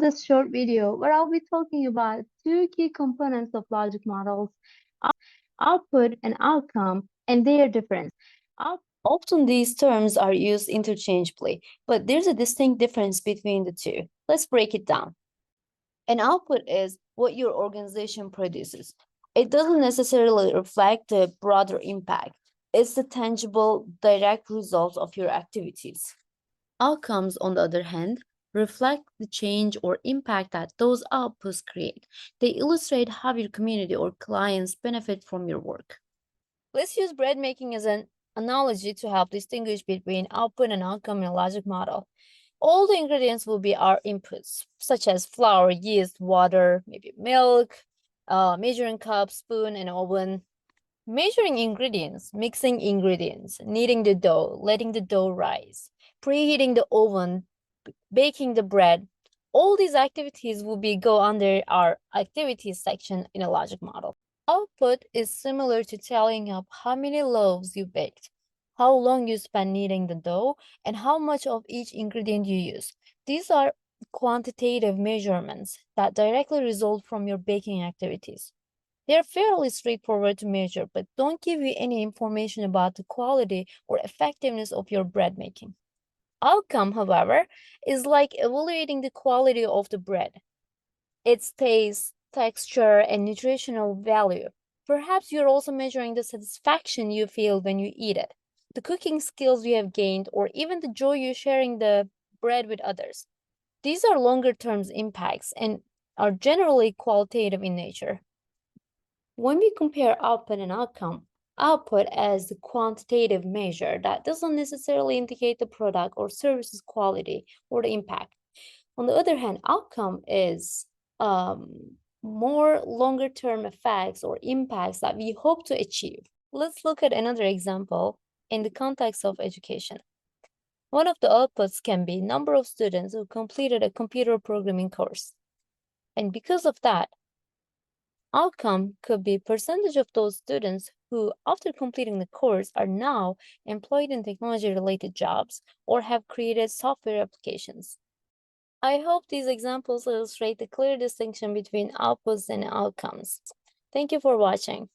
this short video where I'll be talking about two key components of logic models, output and outcome, and their difference. Often these terms are used interchangeably, but there's a distinct difference between the two. Let's break it down. An output is what your organization produces. It doesn't necessarily reflect the broader impact. It's the tangible, direct result of your activities. Outcomes, on the other hand, reflect the change or impact that those outputs create. They illustrate how your community or clients benefit from your work. Let's use bread making as an analogy to help distinguish between output and outcome in a logic model. All the ingredients will be our inputs, such as flour, yeast, water, maybe milk, measuring cup, spoon, and oven. Measuring ingredients, mixing ingredients, kneading the dough, letting the dough rise, preheating the oven, baking the bread. All these activities will go under our activities section in a logic model. Output is similar to tallying up how many loaves you baked, how long you spent kneading the dough, and how much of each ingredient you use. These are quantitative measurements that directly result from your baking activities. They are fairly straightforward to measure, but don't give you any information about the quality or effectiveness of your bread making. Outcome, however, is like evaluating the quality of the bread, its taste, texture, and nutritional value. Perhaps you're also measuring the satisfaction you feel when you eat it, the cooking skills you have gained, or even the joy you sharing the bread with others. These are longer term impacts and are generally qualitative in nature. When we compare output and outcome, output as the quantitative measure that doesn't necessarily indicate the product or service's quality or the impact. On the other hand, outcome is more longer term effects or impacts that we hope to achieve. Let's look at another example in the context of education. One of the outputs can be number of students who completed a computer programming course. And because of that, outcome could be percentage of those students who, after completing the course, are now employed in technology-related jobs or have created software applications. I hope these examples illustrate the clear distinction between outputs and outcomes. Thank you for watching.